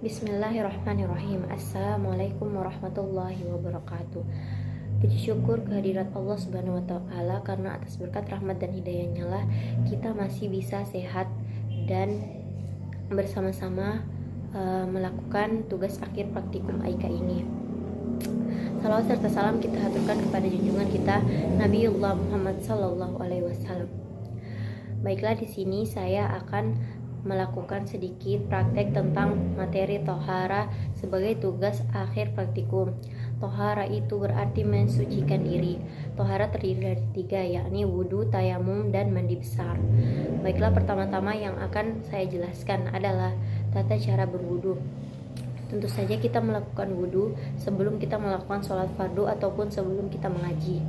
Bismillahirrahmanirrahim. Assalamualaikum warahmatullahi wabarakatuh. Puji syukur kehadirat Allah Subhanahu wa taala, karena atas berkat rahmat dan hidayahnya lah kita masih bisa sehat dan bersama-sama melakukan tugas akhir praktikum AIKA ini. Salawat serta salam kita haturkan kepada junjungan kita Nabiullah Muhammad sallallahu alaihi wasallam. Baiklah, di sini saya akan melakukan sedikit praktek tentang materi tohara sebagai tugas akhir praktikum. Tohara itu berarti mensucikan diri. Tohara terdiri dari 3, yakni wudhu, tayamum, dan mandi besar. Baiklah, pertama-tama yang akan saya jelaskan adalah tata cara berwudhu. Tentu saja kita melakukan wudhu sebelum kita melakukan sholat fardu ataupun sebelum kita mengaji.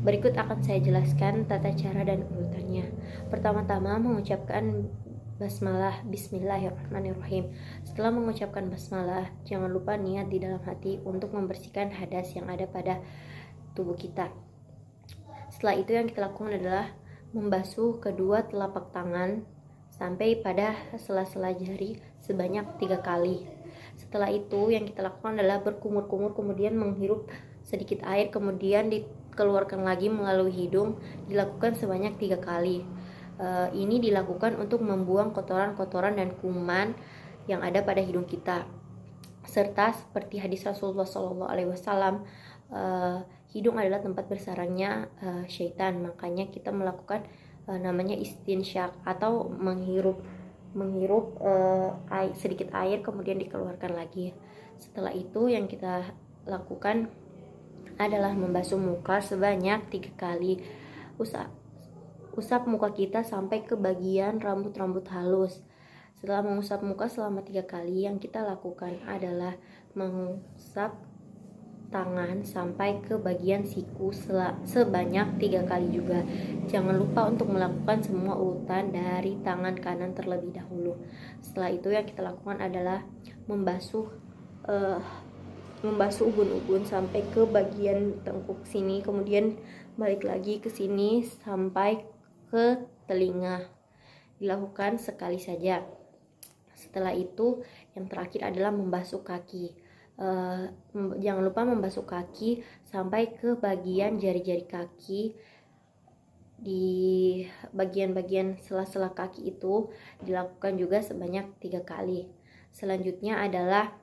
Berikut akan saya jelaskan tata cara dan urutannya. Pertama-tama mengucapkan basmalah, bismillahirrahmanirrahim. Setelah mengucapkan basmalah, jangan lupa niat di dalam hati untuk membersihkan hadas yang ada pada tubuh kita. Setelah itu yang kita lakukan adalah membasuh kedua telapak tangan sampai pada sela-sela jari sebanyak 3 kali. Setelah itu yang kita lakukan adalah berkumur-kumur, kemudian menghirup sedikit air, kemudian dikeluarkan lagi melalui hidung, dilakukan sebanyak 3 kali. Ini dilakukan untuk membuang kotoran-kotoran dan kuman yang ada pada hidung kita. Serta seperti hadis Rasulullah SAW, hidung adalah tempat bersarangnya syaitan, makanya kita melakukan namanya istinsyak atau menghirup sedikit air kemudian dikeluarkan lagi. Setelah itu yang kita lakukan adalah membasuh muka sebanyak 3 kali. Usap muka kita sampai ke bagian rambut-rambut halus. Setelah mengusap muka selama 3 kali, yang kita lakukan adalah mengusap tangan sampai ke bagian siku sebanyak 3 kali juga. Jangan lupa untuk melakukan semua urutan dari tangan kanan terlebih dahulu. Setelah itu yang kita lakukan adalah membasuh ubun-ubun sampai ke bagian tengkuk sini, kemudian balik lagi ke sini sampai ke telinga. Dilakukan sekali saja. Setelah itu yang terakhir adalah membasuh kaki. Jangan lupa membasuh kaki sampai ke bagian jari-jari kaki. Di bagian-bagian sela-sela kaki itu dilakukan juga sebanyak 3 kali. Selanjutnya adalah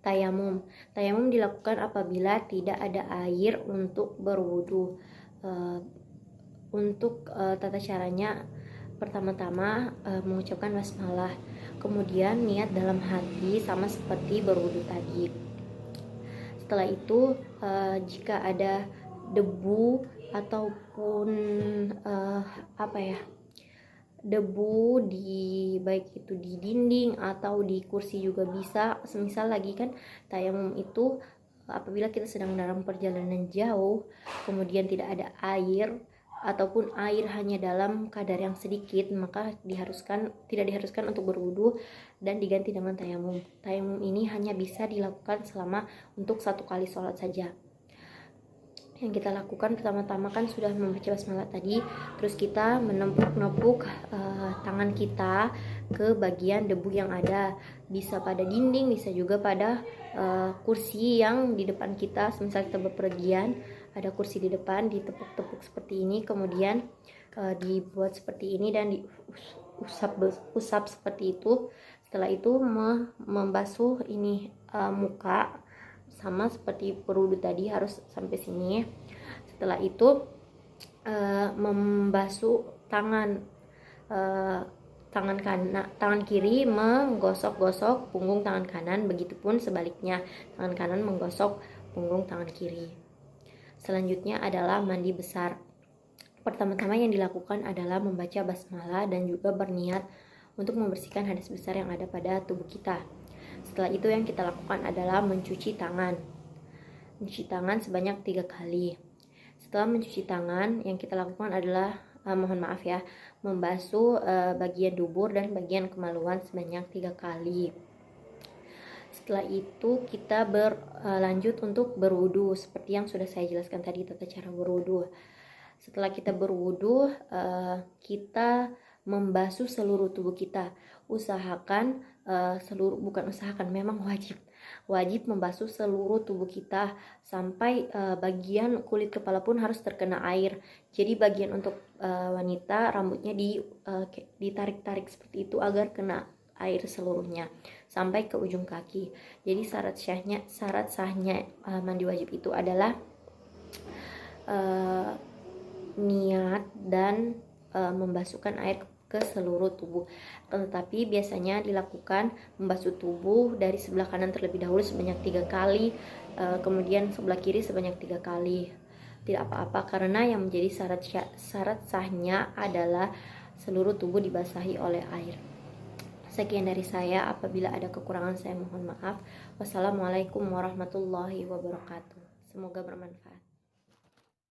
tayamum. Tayamum dilakukan apabila tidak ada air untuk berwudu. Untuk tata caranya, pertama-tama mengucapkan basmalah, kemudian niat dalam hati sama seperti berwudu tadi. Setelah itu jika ada debu ataupun debu baik itu di dinding atau di kursi juga bisa. Semisal lagi kan tayamum itu apabila kita sedang dalam perjalanan jauh, kemudian tidak ada air ataupun air hanya dalam kadar yang sedikit, maka tidak diharuskan untuk berwudu dan diganti dengan tayamum. Tayamum ini hanya bisa dilakukan selama untuk 1 kali sholat saja. Yang kita lakukan pertama-tama kan sudah membaca basmalah tadi, terus kita menepuk-nepuk tangan kita ke bagian debu yang ada, bisa pada dinding, bisa juga pada kursi yang di depan kita. Misalnya kita bepergian, ada kursi di depan, ditepuk-tepuk seperti ini, kemudian dibuat seperti ini dan diusap seperti itu. Setelah itu membasuh ini muka sama seperti berwudu tadi, harus sampai sini. Setelah itu membasuh tangan kiri menggosok-gosok punggung tangan kanan, begitupun sebaliknya, tangan kanan menggosok punggung tangan kiri. Selanjutnya adalah mandi besar. Pertama-tama yang dilakukan adalah membaca basmalah dan juga berniat untuk membersihkan hadas besar yang ada pada tubuh kita. Setelah itu yang kita lakukan adalah mencuci tangan. Mencuci tangan sebanyak 3 kali. Setelah mencuci tangan, yang kita lakukan adalah membasuh bagian dubur dan bagian kemaluan sebanyak 3 kali. Setelah itu kita berlanjut untuk berwudu seperti yang sudah saya jelaskan tadi, tata cara berwudu. Setelah kita berwudu, kita membasuh seluruh tubuh kita. usahakan memang wajib membasuh seluruh tubuh kita sampai bagian kulit kepala pun harus terkena air. Jadi bagian untuk wanita rambutnya ditarik-tarik seperti itu agar kena air seluruhnya sampai ke ujung kaki. Jadi syarat sahnya mandi wajib itu adalah niat dan membasuhkan air ke seluruh tubuh. Tetapi biasanya dilakukan membasuh tubuh dari sebelah kanan terlebih dahulu sebanyak 3 kali, kemudian sebelah kiri sebanyak 3 kali. Tidak apa-apa, karena yang menjadi syarat sahnya adalah seluruh tubuh dibasahi oleh air. Sekian dari saya, apabila ada kekurangan saya mohon maaf. Wassalamualaikum warahmatullahi wabarakatuh. Semoga bermanfaat.